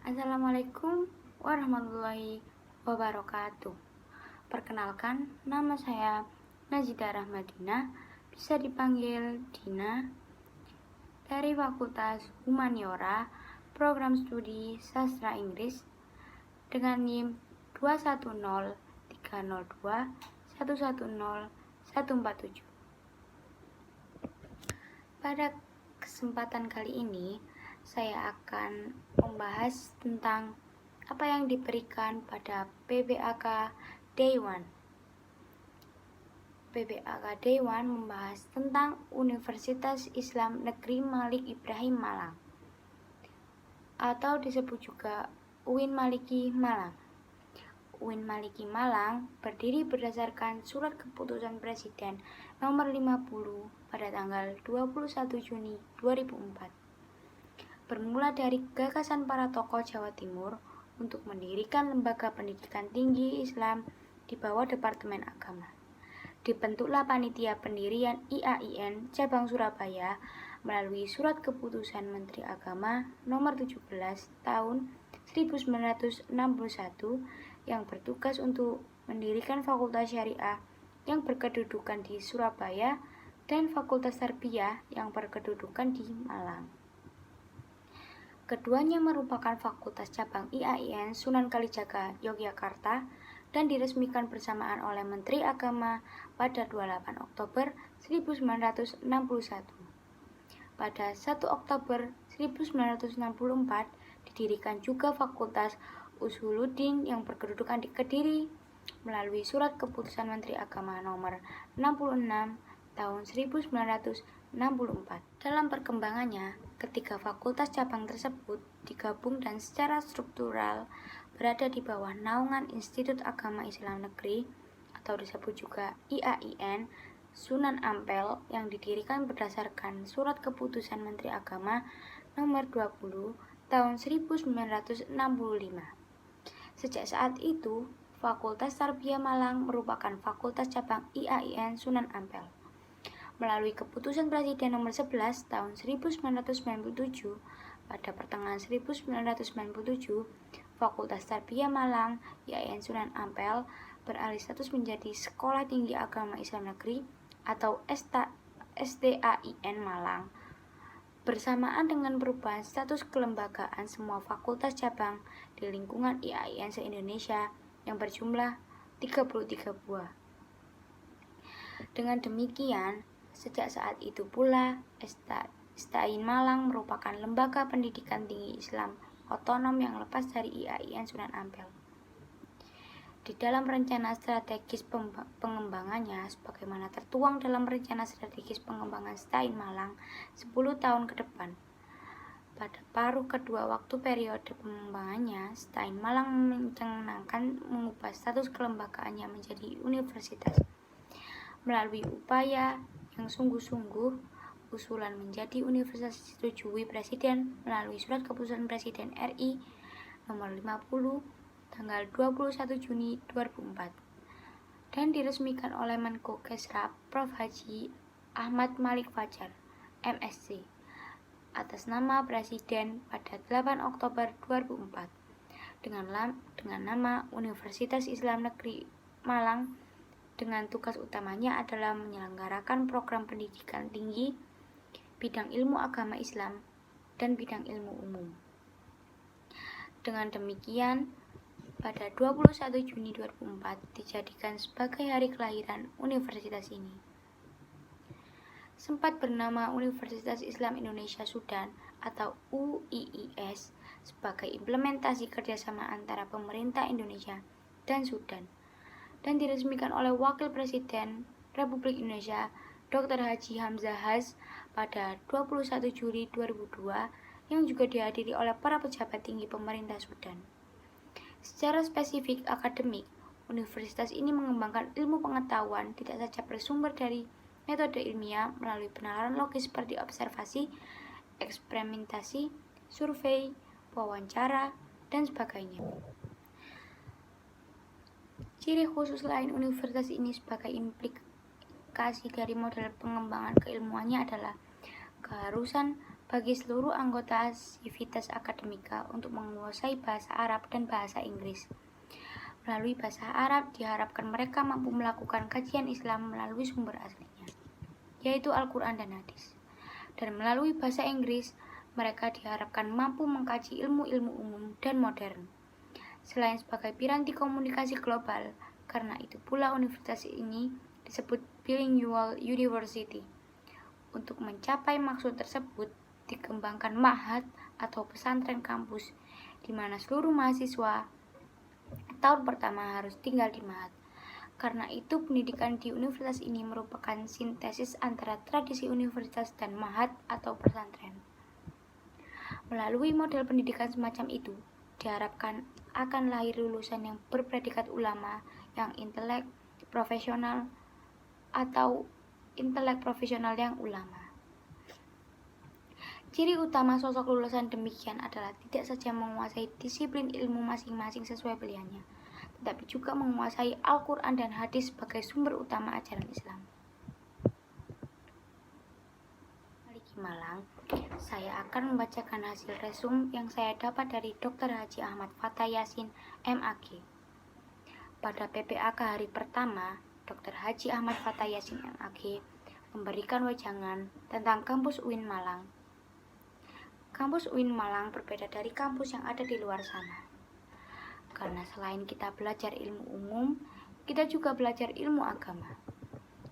Assalamualaikum warahmatullahi wabarakatuh. Perkenalkan, nama saya Najida Rahmadina, bisa dipanggil Dina, dari Fakultas Humaniora, Program Studi Sastra Inggris, dengan NIM 21030210147. Pada kesempatan kali ini, saya akan membahas tentang apa yang diberikan pada PBAK Day 1. PBAK Day 1 membahas tentang Universitas Islam Negeri Malik Ibrahim Malang, atau disebut juga UIN Maliki Malang. UIN Maliki Malang berdiri berdasarkan Surat Keputusan Presiden Nomor 50 pada tanggal 21 Juni 2004. Bermula dari gagasan para tokoh Jawa Timur untuk mendirikan lembaga pendidikan tinggi Islam di bawah Departemen Agama. Dibentuklah panitia pendirian IAIN cabang Surabaya melalui Surat Keputusan Menteri Agama Nomor 17 tahun 1961 yang bertugas untuk mendirikan Fakultas Syariah yang berkedudukan di Surabaya dan Fakultas Tarbiyah yang berkedudukan di Malang. Keduanya merupakan fakultas cabang IAIN Sunan Kalijaga, Yogyakarta, dan diresmikan bersamaan oleh Menteri Agama pada 28 Oktober 1961. Pada 1 Oktober 1964 didirikan juga Fakultas Usuluddin yang berkedudukan di Kediri melalui Surat Keputusan Menteri Agama Nomor 66 tahun 1964. Dalam perkembangannya, ketiga fakultas cabang tersebut digabung dan secara struktural berada di bawah naungan Institut Agama Islam Negeri atau disebut juga IAIN Sunan Ampel yang didirikan berdasarkan Surat Keputusan Menteri Agama Nomor 20 tahun 1965. Sejak saat itu, Fakultas Tarbiyah Malang merupakan fakultas cabang IAIN Sunan Ampel. Melalui Keputusan Presiden Nomor 11 tahun 1997, pada pertengahan 1997, Fakultas Tarbiyah Malang IAIN Sunan Ampel beralih status menjadi Sekolah Tinggi Agama Islam Negeri atau STAIN Malang. Bersamaan dengan perubahan status kelembagaan semua fakultas cabang di lingkungan IAIN se-Indonesia yang berjumlah 33 buah. Dengan demikian, sejak saat itu pula, STAIN Malang merupakan lembaga pendidikan tinggi Islam otonom yang lepas dari IAIN Sunan Ampel. Di dalam rencana strategis pengembangannya, sebagaimana tertuang dalam rencana strategis pengembangan STAIN Malang 10 tahun ke depan. Pada paruh kedua waktu periode pengembangannya, STAIN Malang mencanangkan mengubah status kelembagaannya menjadi universitas. Melalui upaya yang sungguh-sungguh, usulan menjadi universitas disetujui Presiden melalui Surat Keputusan Presiden RI Nomor 50 tanggal 21 Juni 2004 dan diresmikan oleh Menko Kesra Prof. Haji Ahmad Malik Fajar, MSc, atas nama Presiden pada 8 Oktober 2004 dengan nama Universitas Islam Negeri Malang, dengan tugas utamanya adalah menyelenggarakan program pendidikan tinggi, bidang ilmu agama Islam, dan bidang ilmu umum. Dengan demikian, pada 21 Juni 2004 dijadikan sebagai hari kelahiran universitas ini. Sempat bernama Universitas Islam Indonesia Sudan atau UIIS sebagai implementasi kerjasama antara pemerintah Indonesia dan Sudan, dan diresmikan oleh Wakil Presiden Republik Indonesia Dr. Haji Hamzah Has pada 21 Juli 2002 yang juga dihadiri oleh para pejabat tinggi pemerintah Sudan. Secara spesifik akademik, universitas ini mengembangkan ilmu pengetahuan tidak saja bersumber dari metode ilmiah melalui penalaran logis seperti observasi, eksperimentasi, survei, wawancara, dan sebagainya. Ciri khusus lain universitas ini sebagai implikasi dari model pengembangan keilmuannya adalah keharusan bagi seluruh anggota Civitas Akademika untuk menguasai bahasa Arab dan bahasa Inggris. Melalui bahasa Arab diharapkan mereka mampu melakukan kajian Islam melalui sumber aslinya, yaitu Al-Quran dan Hadis. Dan melalui bahasa Inggris, mereka diharapkan mampu mengkaji ilmu-ilmu umum dan modern. Selain sebagai piranti komunikasi global, karena itu pula universitas ini disebut Bilingual University. Untuk mencapai maksud tersebut, dikembangkan ma'had atau pesantren kampus, di mana seluruh mahasiswa tahun pertama harus tinggal di ma'had. Karena itu, pendidikan di universitas ini merupakan sintesis antara tradisi universitas dan ma'had atau pesantren. Melalui model pendidikan semacam itu, diharapkan akan lahir lulusan yang berpredikat ulama, yang intelek profesional atau intelek profesional yang ulama. Ciri utama sosok lulusan demikian adalah tidak saja menguasai disiplin ilmu masing-masing sesuai pilihannya, tetapi juga menguasai Al-Quran dan Hadis sebagai sumber utama ajaran Islam. Maliki Malang, saya akan membacakan hasil resum yang saya dapat dari Dr. Haji Ahmad Fathah Yasin, MAG. Pada PPAK hari pertama, Dr. Haji Ahmad Fathah Yasin, MAG, memberikan wejangan tentang kampus UIN Malang. Kampus UIN Malang berbeda dari kampus yang ada di luar sana. Karena selain kita belajar ilmu umum, kita juga belajar ilmu agama.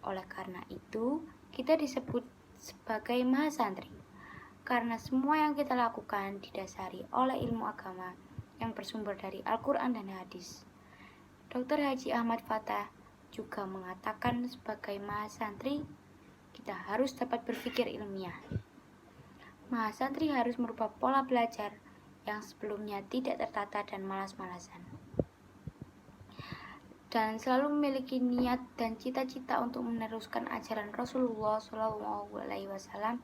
Oleh karena itu, kita disebut sebagai mahasantri. Karena semua yang kita lakukan didasari oleh ilmu agama yang bersumber dari Al-Quran dan Hadis. Dr. Haji Ahmad Fathah juga mengatakan sebagai mahasantri, kita harus dapat berpikir ilmiah. Mahasantri harus merubah pola belajar yang sebelumnya tidak tertata dan malas-malasan, dan selalu memiliki niat dan cita-cita untuk meneruskan ajaran Rasulullah SAW.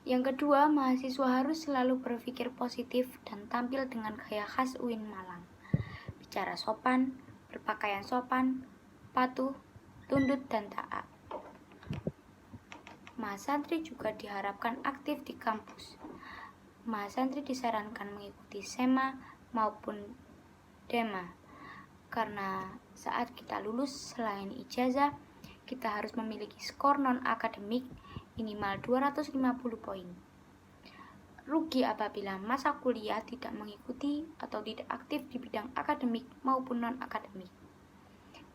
Yang kedua, mahasiswa harus selalu berpikir positif dan tampil dengan gaya khas UIN Malang. Bicara sopan, berpakaian sopan, patuh, tunduk, dan taat. Mahasantri juga diharapkan aktif di kampus. Mahasantri disarankan mengikuti SEMA maupun DEMA, karena saat kita lulus selain ijazah, kita harus memiliki skor non-akademik minimal 250 poin. Rugi apabila masa kuliah tidak mengikuti atau tidak aktif di bidang akademik maupun non-akademik.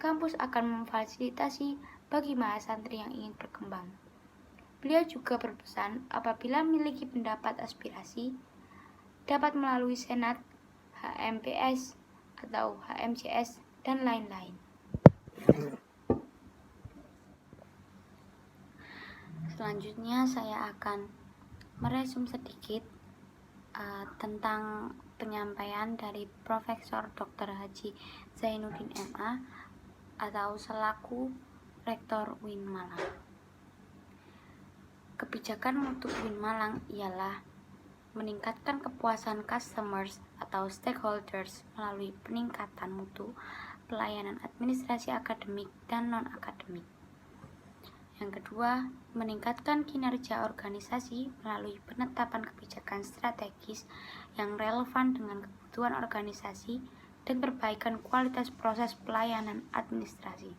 Kampus akan memfasilitasi bagi mahasantri yang ingin berkembang. Beliau juga berpesan apabila memiliki pendapat aspirasi, dapat melalui Senat, HMPS, atau HMCS, dan lain-lain. Selanjutnya saya akan meresum sedikit tentang penyampaian dari Profesor Dr. Haji Zainuddin MA atau selaku Rektor UIN Malang. Kebijakan mutu UIN Malang ialah meningkatkan kepuasan customers atau stakeholders melalui peningkatan mutu pelayanan administrasi akademik dan non-akademik. Yang kedua, meningkatkan kinerja organisasi melalui penetapan kebijakan strategis yang relevan dengan kebutuhan organisasi dan perbaikan kualitas proses pelayanan administrasi.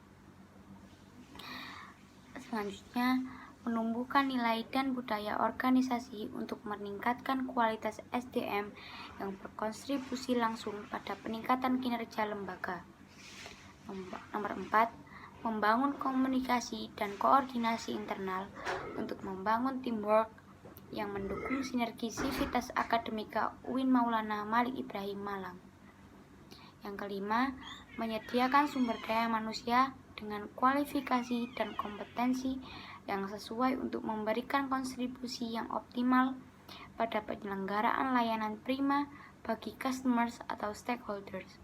Selanjutnya, menumbuhkan nilai dan budaya organisasi untuk meningkatkan kualitas SDM yang berkontribusi langsung pada peningkatan kinerja lembaga. Nomor 4, membangun komunikasi dan koordinasi internal untuk membangun teamwork yang mendukung sinergi Civitas Akademika UIN Maulana Malik Ibrahim Malang. Yang kelima, menyediakan sumber daya manusia dengan kualifikasi dan kompetensi yang sesuai untuk memberikan kontribusi yang optimal pada penyelenggaraan layanan prima bagi customers atau stakeholders.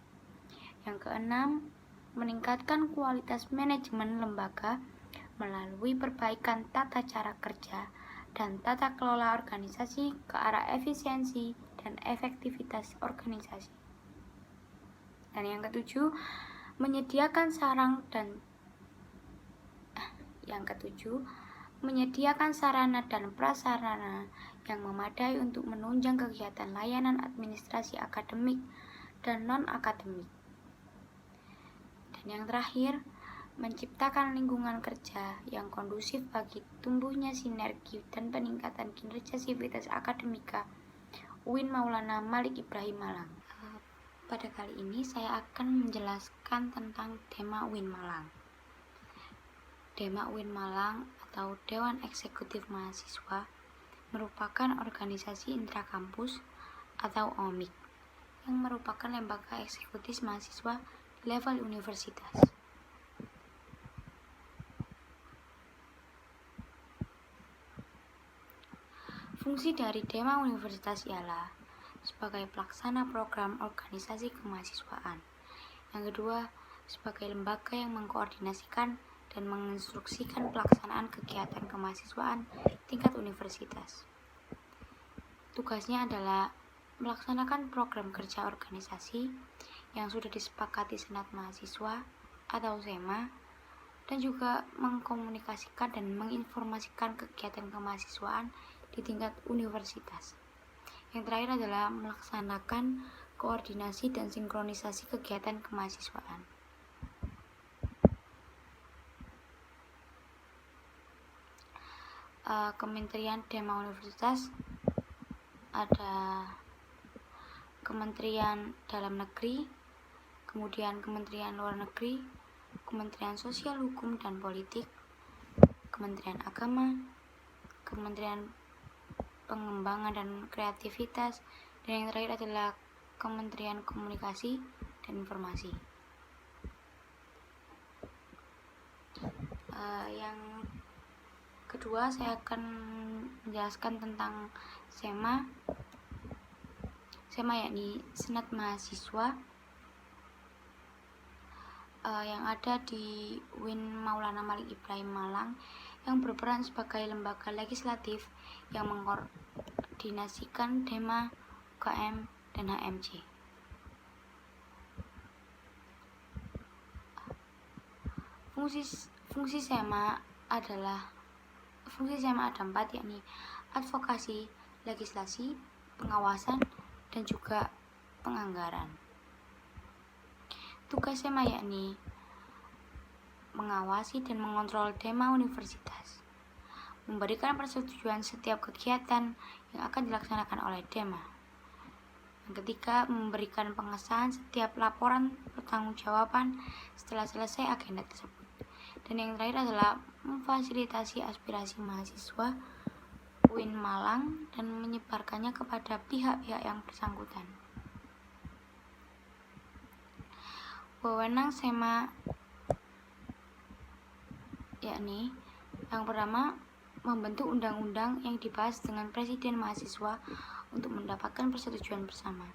Yang keenam, meningkatkan kualitas manajemen lembaga melalui perbaikan tata cara kerja dan tata kelola organisasi ke arah efisiensi dan efektivitas organisasi. Dan yang ketujuh, menyediakan sarana dan prasarana yang memadai untuk menunjang kegiatan layanan administrasi akademik dan non-akademik. Dan yang terakhir, menciptakan lingkungan kerja yang kondusif bagi tumbuhnya sinergi dan peningkatan kinerja sivitas akademika UIN Maulana Malik Ibrahim Malang. Pada kali ini saya akan menjelaskan tentang Dema UIN Malang. Dema UIN Malang atau Dewan Eksekutif Mahasiswa merupakan organisasi intrakampus atau OMIK yang merupakan lembaga eksekutif mahasiswa di level universitas. Fungsi dari Dema Universitas ialah sebagai pelaksana program organisasi kemahasiswaan. Yang kedua, sebagai lembaga yang mengkoordinasikan dan menginstruksikan pelaksanaan kegiatan kemahasiswaan tingkat universitas. Tugasnya adalah melaksanakan program kerja organisasi yang sudah disepakati Senat Mahasiswa atau SEMA, dan juga mengkomunikasikan dan menginformasikan kegiatan kemahasiswaan di tingkat universitas. Yang terakhir adalah melaksanakan koordinasi dan sinkronisasi kegiatan kemahasiswaan. Kementerian Dema Universitas ada Kementerian Dalam Negeri, kemudian Kementerian Luar Negeri, Kementerian Sosial, Hukum dan Politik, Kementerian Agama, Kementerian Pengembangan dan Kreativitas, dan yang terakhir adalah Kementerian Komunikasi dan Informasi. Yang kedua, saya akan menjelaskan tentang SEMA. SEMA yakni Senat Mahasiswa yang ada di UIN Maulana Malik Ibrahim Malang, yang berperan sebagai lembaga legislatif yang mengkoordinasikan Dema, UKM, dan HMJ. Fungsi SEMA ada 4, yakni advokasi, legislasi, pengawasan, dan juga penganggaran. Tugas SEMA yakni mengawasi dan mengontrol Dema Universitas, memberikan persetujuan setiap kegiatan yang akan dilaksanakan oleh Dema. Yang ketiga, memberikan pengesahan setiap laporan pertanggungjawaban setelah selesai agenda tersebut. Dan yang terakhir adalah memfasilitasi aspirasi mahasiswa UIN Malang dan menyebarkannya kepada pihak-pihak yang bersangkutan. Wewenang SEMA yakni yang pertama, membentuk undang-undang yang dibahas dengan presiden mahasiswa untuk mendapatkan persetujuan bersama.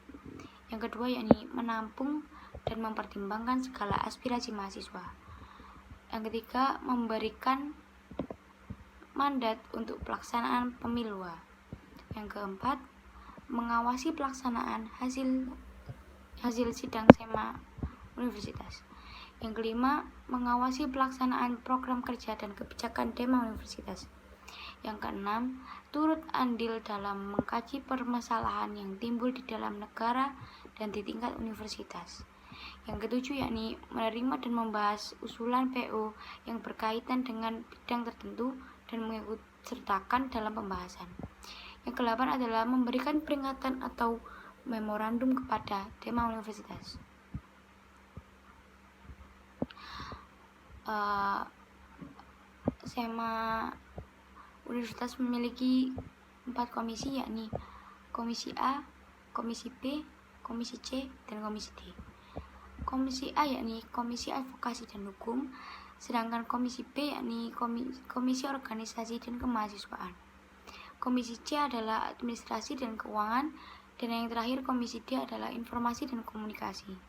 Yang kedua, yakni menampung dan mempertimbangkan segala aspirasi mahasiswa. Yang ketiga, memberikan mandat untuk pelaksanaan pemilu. Yang keempat, mengawasi pelaksanaan hasil sidang SEMA Universitas. Yang kelima, mengawasi pelaksanaan program kerja dan kebijakan Dema Universitas. Yang keenam, turut andil dalam mengkaji permasalahan yang timbul di dalam negara dan di tingkat universitas. Yang ketujuh, yakni menerima dan membahas usulan PO yang berkaitan dengan bidang tertentu dan mengikut sertakan dalam pembahasan. Yang kedelapan adalah memberikan peringatan atau memorandum kepada Dema Universitas. SEMA Universitas memiliki 4 komisi, yakni Komisi A, Komisi B, Komisi C, dan Komisi D. Komisi A yakni Komisi Advokasi dan Hukum, sedangkan Komisi B yakni Komisi Organisasi dan Kemahasiswaan. Komisi C adalah Administrasi dan Keuangan, dan yang terakhir Komisi D adalah Informasi dan Komunikasi.